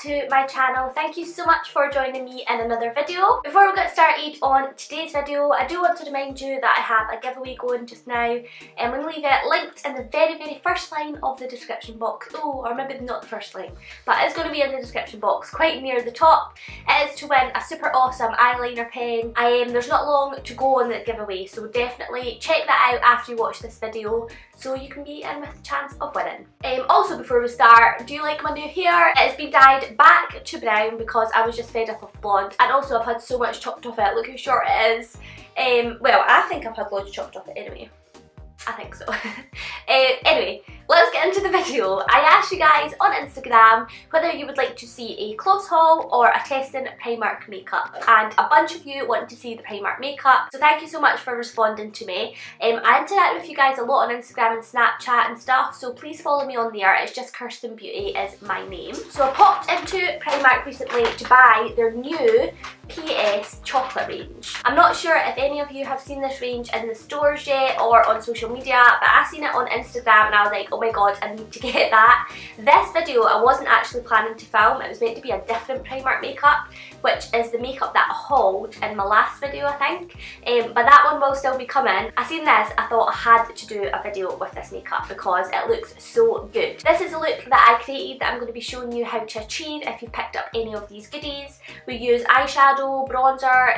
to my channel. Thank you so much for joining me in another video. Before we get started on today's video, I do want to remind you that I have a giveaway going just now. I'm going to leave it linked in the very first line of the description box. Oh, or maybe not the first line, but it's going to be in the description box, quite near the top. It is to win a super awesome eyeliner pen. There's not long to go on the giveaway, so definitely check that out after you watch this video so you can be in with the chance of winning. Also, before we start, do you like my new hair? It's been dyed back to brown because I was just fed up of blonde, and also I've had so much chopped off it. Look how short it is. Well, I think I've had loads chopped off it anyway. I think so. Anyway, let's get into the video. I asked you guys on Instagram whether you would like to see a close haul or a testing Primark makeup, and a bunch of you want to see the Primark makeup, so thank you so much for responding to me. I interact with you guys a lot on Instagram and Snapchat and stuff, so please follow me on there. It's just Kirstin Beauty is my name. So I popped into Primark recently to buy their new PS chocolate range. I'm not sure if any of you have seen this range in the stores yet or on social media, but I seen it on Instagram and I was like, oh my god, I need to get that. This video I wasn't actually planning to film. It was meant to be a different Primark makeup, which is the makeup that I hauled in my last video, I think. But that one will still be coming. I seen this, I thought I had to do a video with this makeup because it looks so good. This is a look that I created that I'm going to be showing you how to achieve if you've picked up any of these goodies. We use eyeshadow, bronzer,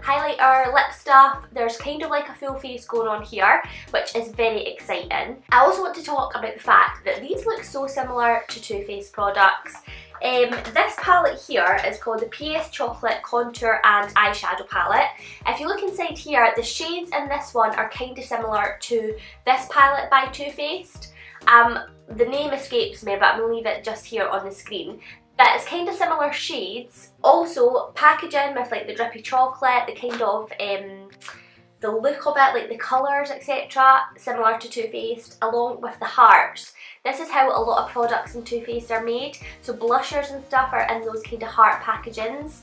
highlighter, lip stuff. There's kind of like a full face going on here, which is very exciting. I also want to talk about the fact that these look so similar to Too Faced products. This palette here is called the PS Chocolate Contour and Eyeshadow Palette. If you look inside here, the shades in this one are kind of similar to this palette by Too Faced. The name escapes me, but I'm going to leave it just here on the screen. But it's kind of similar shades. Also, packaging with like the drippy chocolate, the kind of the look of it, like the colours, etc., similar to Too Faced, along with the hearts. This is how a lot of products in Too Faced are made. So blushers and stuff are in those kind of heart packagings.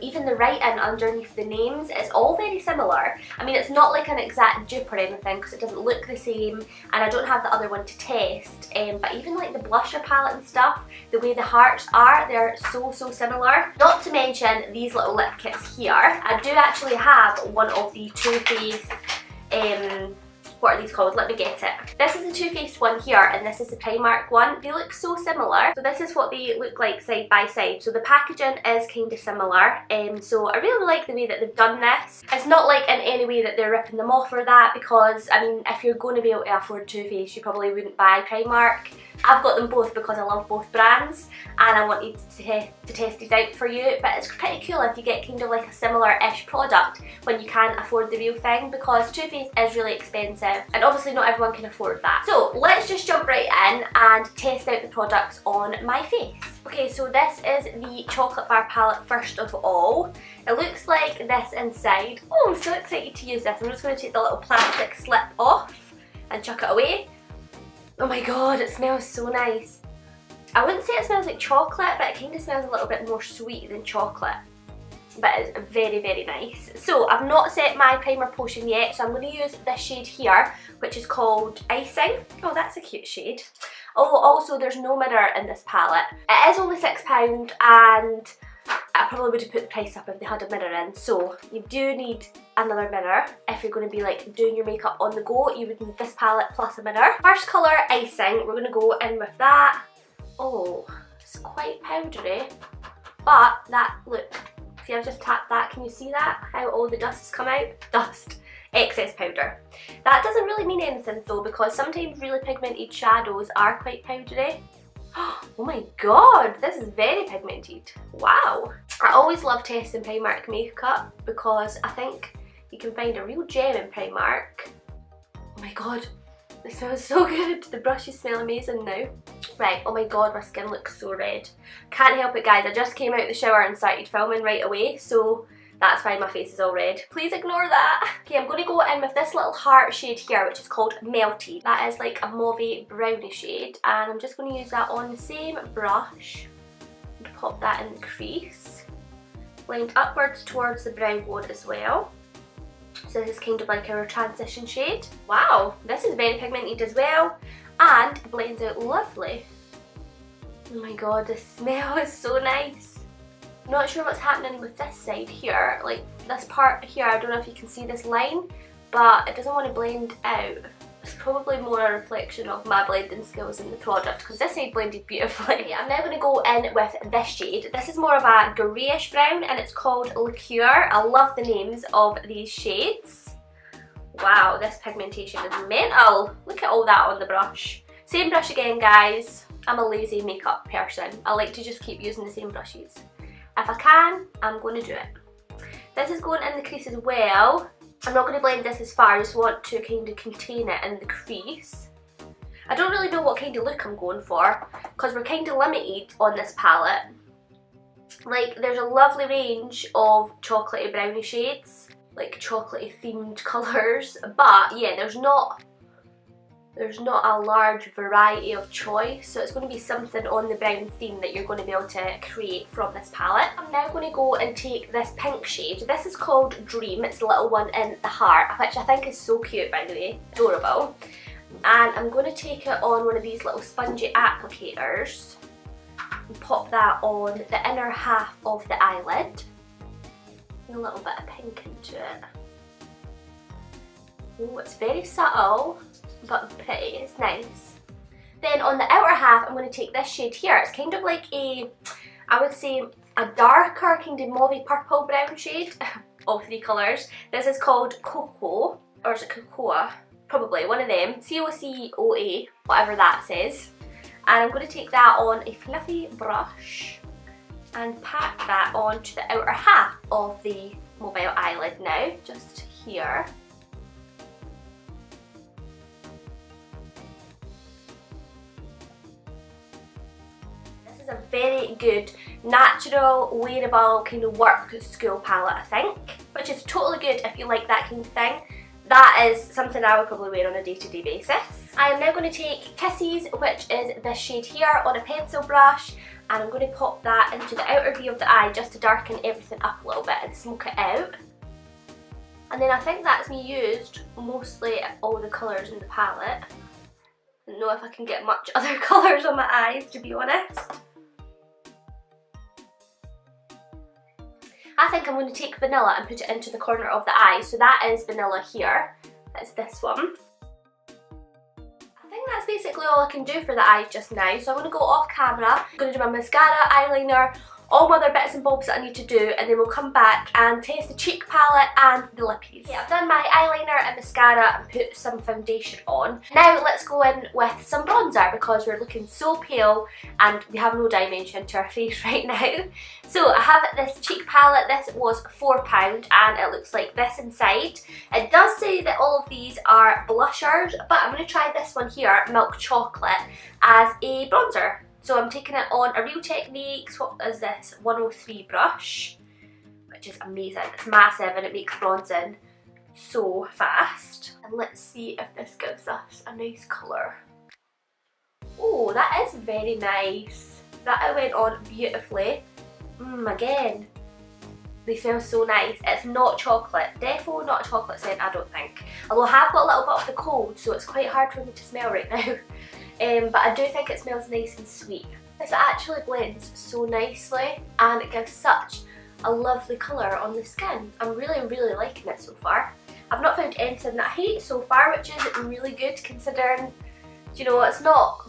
Even the writing underneath the names is all very similar. I mean, it's not like an exact dupe or anything because it doesn't look the same, and I don't have the other one to test. But even like the blusher palette and stuff, the way the hearts are, they're so similar. Not to mention these little lip kits here. I do actually have one of the Too Faced, what are these called? Let me get it. This is the Too Faced one here, and this is the Primark one. They look so similar. So this is what they look like side by side. So the packaging is kind of similar. So I really like the way that they've done this. It's not like in any way that they're ripping them off or that, because I mean, if you're going to be able to afford Too Faced, you probably wouldn't buy Primark. I've got them both because I love both brands, and I wanted to test these out for you. But it's pretty cool if you get kind of like a similar-ish product when you can't afford the real thing, because Too Faced is really expensive, and obviously not everyone can afford that. So let's just jump right in and test out the products on my face. Okay, so this is the chocolate bar palette first of all. It looks like this inside. Oh, I'm so excited to use this. I'm just going to take the little plastic slip off and chuck it away. Oh my god, it smells so nice. I wouldn't say it smells like chocolate, but it kind of smells a little bit more sweet than chocolate. But it's very nice. So I've not set my primer potion yet, so I'm going to use this shade here, which is called Icing. Oh, that's a cute shade. Oh, also there's no mirror in this palette. It is only £6, and I probably would have put the price up if they had a mirror in. So you do need another mirror. If you're going to be like doing your makeup on the go, you would need this palette plus a mirror. First colour, Icing. We're going to go in with that. Oh, it's quite powdery, but that, look, see, I've just tapped that. Can you see that? How all the dust has come out? Dust. Excess powder. That doesn't really mean anything though, because sometimes really pigmented shadows are quite powdery. Oh my god, this is very pigmented. Wow. I always love testing Primark makeup because I think you can find a real gem in Primark. Oh my god, this smells so good. The brushes smell amazing now. Right, oh my god, my skin looks so red. Can't help it guys, I just came out the shower and started filming right away, so that's why my face is all red. Please ignore that. Okay, I'm going to go in with this little heart shade here, which is called Melty. That is like a mauvey brownie shade, and I'm just going to use that on the same brush and pop that in the crease. Blend upwards towards the brow bone as well. So this is kind of like our transition shade. Wow, this is very pigmented as well, and blends out lovely. Oh my god, the smell is so nice. I'm not sure what's happening with this side here. Like this part here, I don't know if you can see this line, but it doesn't want to blend out. It's probably more a reflection of my blending skills in the product because this side blended beautifully. Yeah, I'm now going to go in with this shade. This is more of a greyish brown and it's called Liqueur. I love the names of these shades. Wow, this pigmentation is mental. Look at all that on the brush. Same brush again, guys. I'm a lazy makeup person. I like to just keep using the same brushes. If I can, I'm going to do it. This is going in the crease as well. I'm not going to blend this as far, I just want to kind of contain it in the crease. I don't really know what kind of look I'm going for because we're kind of limited on this palette. Like there's a lovely range of chocolatey brownie shades, like chocolatey themed colours, but yeah, there's not a large variety of choice, so it's going to be something on the brown theme that you're going to be able to create from this palette. I'm now going to go and take this pink shade. This is called Dream. It's the little one in the heart, which I think is so cute, by the way. Adorable. And I'm going to take it on one of these little spongy applicators and pop that on the inner half of the eyelid. A little bit of pink into it. Oh, it's very subtle, but pretty, it's nice. Then on the outer half, I'm going to take this shade here. It's kind of like a, I would say, a darker kind of mauve purple brown shade. All three colours. This is called Cocoa, or is it Cocoa? Probably, one of them. C-O-C-O-A, whatever that says. And I'm going to take that on a fluffy brush and pack that onto the outer half of the mobile eyelid now, just here. A very good natural wearable kind of work school palette, I think, which is totally good if you like that kind of thing. That is something I would probably wear on a day-to-day basis. I am now going to take Kisses, which is this shade here, on a pencil brush, and I'm going to pop that into the outer V of the eye just to darken everything up a little bit and smoke it out. And then I think that's me used mostly all the colours in the palette. I don't know if I can get much other colours on my eyes, to be honest. I think I'm going to take vanilla and put it into the corner of the eye. So that is vanilla here. That's this one. I think that's basically all I can do for the eyes just now. So I'm going to go off camera. I'm going to do my mascara, eyeliner, all my other bits and bobs that I need to do, and then we'll come back and test the cheek palette and the lippies. Yeah, I've done my eyeliner and mascara and put some foundation on. Now let's go in with some bronzer because we're looking so pale and we have no dimension to our face right now. So I have this cheek palette. This was £4 and it looks like this inside. It does say that all of these are blushers, but I'm going to try this one here, Milk Chocolate, as a bronzer. So I'm taking it on a Real Techniques, what is this, 103 brush, which is amazing. It's massive and it makes bronzing so fast. And let's see if this gives us a nice colour. Oh, that is very nice. That went on beautifully. Again, they smell so nice. It's not chocolate, defo not a chocolate scent, I don't think. Although I have got a little bit of the cold, so it's quite hard for me to smell right now. But I do think it smells nice and sweet. This actually blends so nicely and it gives such a lovely colour on the skin. I'm really liking it so far. I've not found anything that I hate so far, which is really good considering, you know,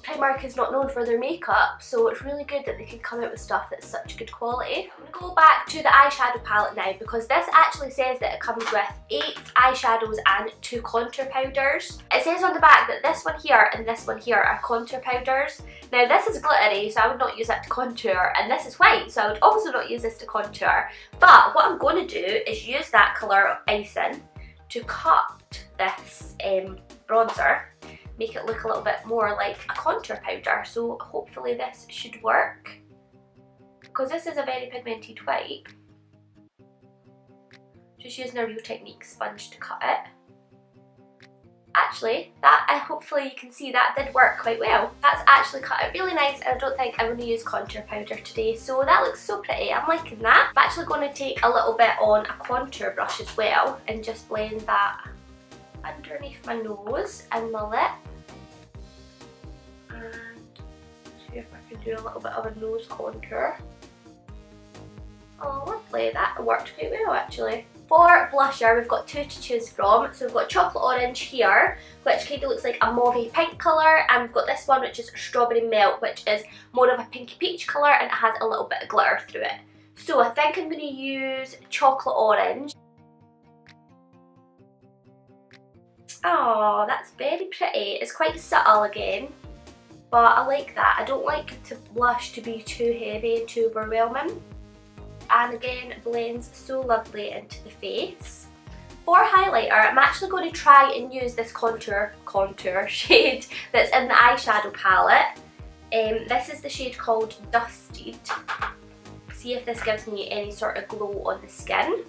Primark is not known for their makeup, so it's really good that they can come out with stuff that's such good quality. I'm going to go back to the eyeshadow palette now because this actually says that it comes with 8 eyeshadows and 2 contour powders. It says on the back that this one here and this one here are contour powders. Now this is glittery, so I would not use that to contour, and this is white, so I would also not use this to contour. But what I'm going to do is use that colour icing to cut this bronzer, make it look a little bit more like a contour powder. So hopefully this should work because this is a very pigmented white. Just using a Real Techniques sponge to cut it. Actually, hopefully you can see that did work quite well. That's actually cut out really nice, and I don't think I'm going to use contour powder today, so that looks so pretty. I'm liking that. I'm actually going to take a little bit on a contour brush as well and just blend that underneath my nose and my lip. And See if I can do a little bit of a nose contour. Oh, lovely, that worked quite well actually. For blusher, we've got two to choose from. So we've got chocolate orange here, which kind of looks like a mauve pink colour, and we've got this one which is strawberry melt, which is more of a pinky peach colour and it has a little bit of glitter through it. So I think I'm going to use chocolate orange. Oh, that's very pretty. It's quite subtle again, but I like that. I don't like to blush to be too heavy and too overwhelming. And again, blends so lovely into the face. For highlighter, I'm actually going to try and use this contour shade that's in the Eyeshadow Palette. This is the shade called Dusted. See if this gives me any sort of glow on the skin.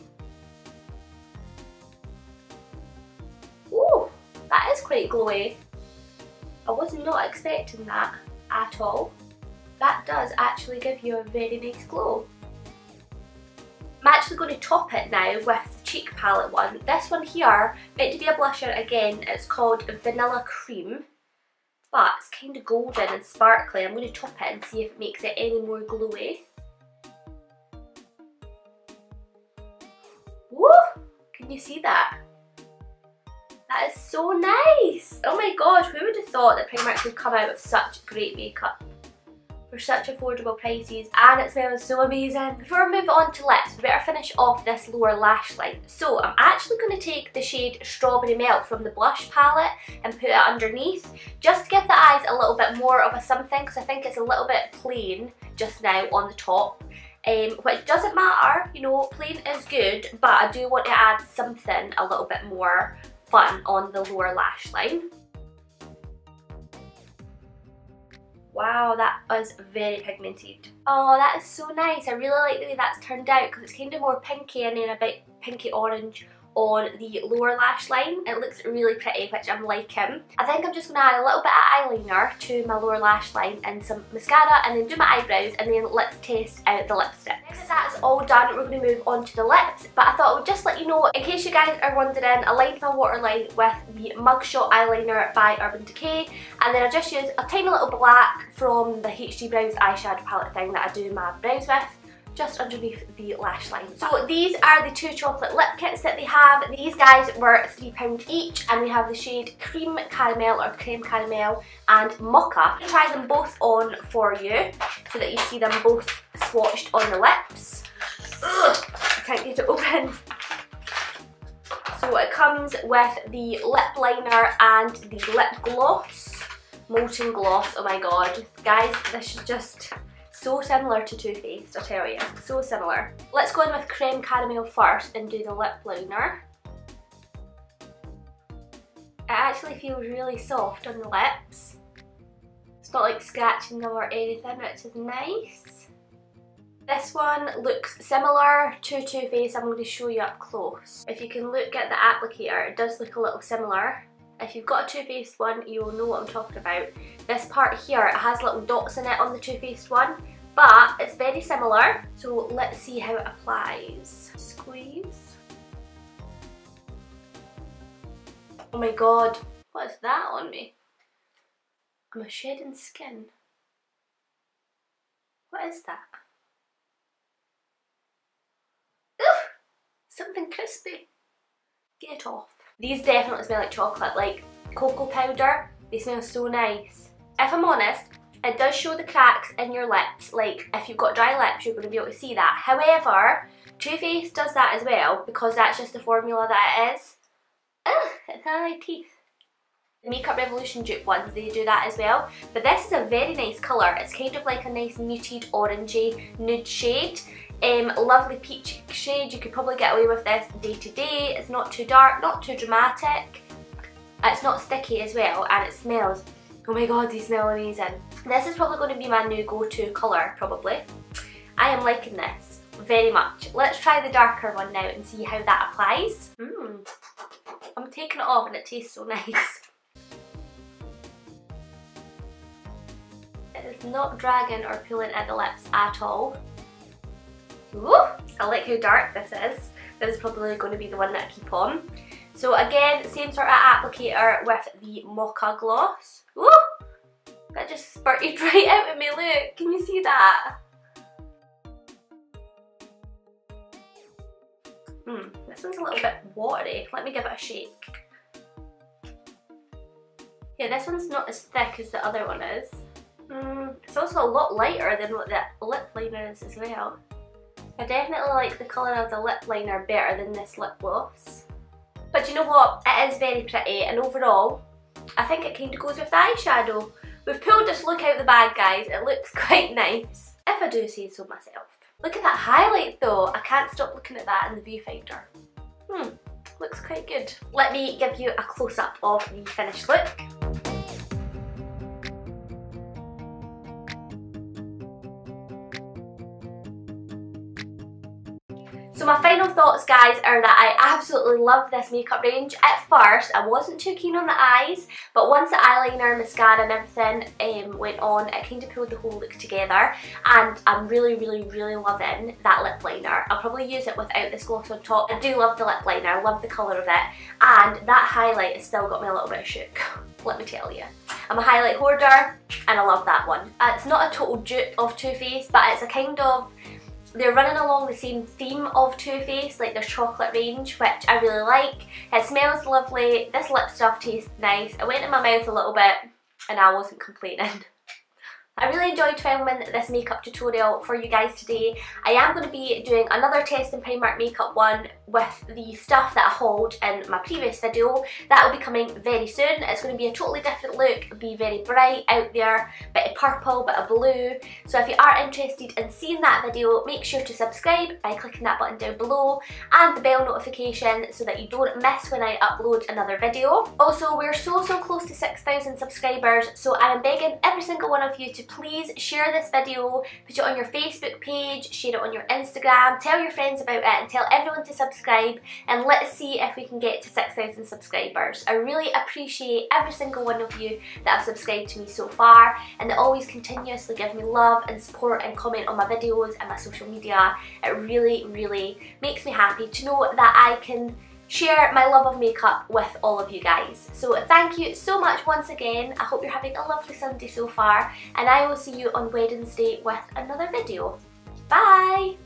Oh, that is quite glowy. I was not expecting that at all. That does actually give you a very nice glow. I'm actually going to top it now with the cheek palette one. This one here, meant to be a blusher again, it's called Vanilla Cream. But it's kind of golden and sparkly. I'm going to top it and see if it makes it any more glowy. Woo! Can you see that? That is so nice! Oh my gosh, who would have thought that Primark would come out with such great makeup for such affordable prices, and it smells so amazing. Before we move on to lips, we better finish off this lower lash line. So I'm actually going to take the shade Strawberry Melt from the blush palette and put it underneath, just to give the eyes a little bit more of a something, because I think it's a little bit plain just now on the top. Which doesn't matter, you know, plain is good, but I do want to add something a little bit more fun on the lower lash line. Wow, that was very pigmented. Oh, that is so nice. I really like the way that's turned out because it's kind of more pinky and then a bit pinky orange on the lower lash line. It looks really pretty, which I'm liking. I think I'm just going to add a little bit of eyeliner to my lower lash line and some mascara, and then do my eyebrows, and then let's test out the lipstick. Now that that's all done, we're going to move on to the lips, but I thought I would just let you know, in case you guys are wondering, I lined my waterline with the Mugshot eyeliner by Urban Decay, and then I just used a tiny little black from the HD Brows eyeshadow palette thing that I do my brows with, just underneath the lash line. So these are the two chocolate lip kits that they have. These guys were £3 each, and we have the shade Cream Caramel or Creme Caramel and Mocha. I'll try them both on for you so that you see them both swatched on the lips. Ugh, I can't get it open. So it comes with the lip liner and the lip gloss. Molten Gloss, oh my god. Guys, this is just so similar to Too Faced, I tell you, so similar. Let's go in with Creme Caramel first and do the lip liner. It actually feels really soft on the lips. It's not like scratching them or anything, which is nice. This one looks similar to Too Faced. I'm going to show you up close. If you can look at the applicator, it does look a little similar. If you've got a Too Faced one, you'll know what I'm talking about. This part here, it has little dots in it on the Too Faced one, but it's very similar. So let's see how it applies. Squeeze. Oh my god, what is that on me? I'm a shedding skin. What is that? Ugh! Something crispy. Get it off. These definitely smell like chocolate, like cocoa powder. They smell so nice. If I'm honest, it does show the cracks in your lips. Like, if you've got dry lips, you're going to be able to see that. However, Too Faced does that as well, because that's just the formula that it is. Ugh, it's on my teeth. The Makeup Revolution dupe ones, they do that as well. But this is a very nice colour. It's kind of like a nice muted orangey nude shade. Lovely peach shade. You could probably get away with this day to day. It's not too dark, not too dramatic. It's not sticky as well, and it smells, oh my god, these smell amazing. This is probably going to be my new go-to colour, probably. I am liking this very much. Let's try the darker one now and see how that applies. I'm taking it off and it tastes so nice. It is not dragging or pulling at the lips at all. Ooh, I like how dark this is. This is probably going to be the one that I keep on. So again, same sort of applicator with the Mocha Gloss. Ooh, That just spurted right out of me, look, can you see that? This one's a little bit watery. Let me give it a shake. Yeah, this one's not as thick as the other one is. It's also a lot lighter than what the lip liner is as well. I definitely like the colour of the lip liner better than this lip gloss. But you know what? It is very pretty, and overall, I think it kind of goes with the eyeshadow. We've pulled this look out the bag, guys. It looks quite nice, if I do say so myself. Look at that highlight though. I can't stop looking at that in the viewfinder. Looks quite good. Let me give you a close-up of the finished look. So my final thoughts, guys, are that I absolutely love this makeup range. At first, I wasn't too keen on the eyes, but once the eyeliner, mascara and everything went on, it kind of pulled the whole look together, and I'm really loving that lip liner. I'll probably use it without this gloss on top. I do love the lip liner, I love the colour of it, and that highlight has still got me a little bit shook, let me tell you. I'm a highlight hoarder, and I love that one. It's not a total dupe of Too Faced, but it's a kind of, they're running along the same theme of Too Faced, like their chocolate range, which I really like. It smells lovely, this lip stuff tastes nice. It went in my mouth a little bit and I wasn't complaining. I really enjoyed filming this makeup tutorial for you guys today. I am going to be doing another test in Primark makeup one with the stuff that I hauled in my previous video. That will be coming very soon. It's going to be a totally different look, be very bright, out there, bit of purple, bit of blue. So if you are interested in seeing that video, make sure to subscribe by clicking that button down below and the bell notification so that you don't miss when I upload another video. Also, we're so close to 6,000 subscribers, so I am begging every single one of you to please share this video, put it on your Facebook page, share it on your Instagram, tell your friends about it and tell everyone to subscribe, and let's see if we can get to 6,000 subscribers. I really appreciate every single one of you that have subscribed to me so far and that always continuously give me love and support and comment on my videos and my social media. It really makes me happy to know that I can share my love of makeup with all of you guys. So thank you so much once again. I hope you're having a lovely Sunday so far, and I will see you on Wednesday with another video. Bye!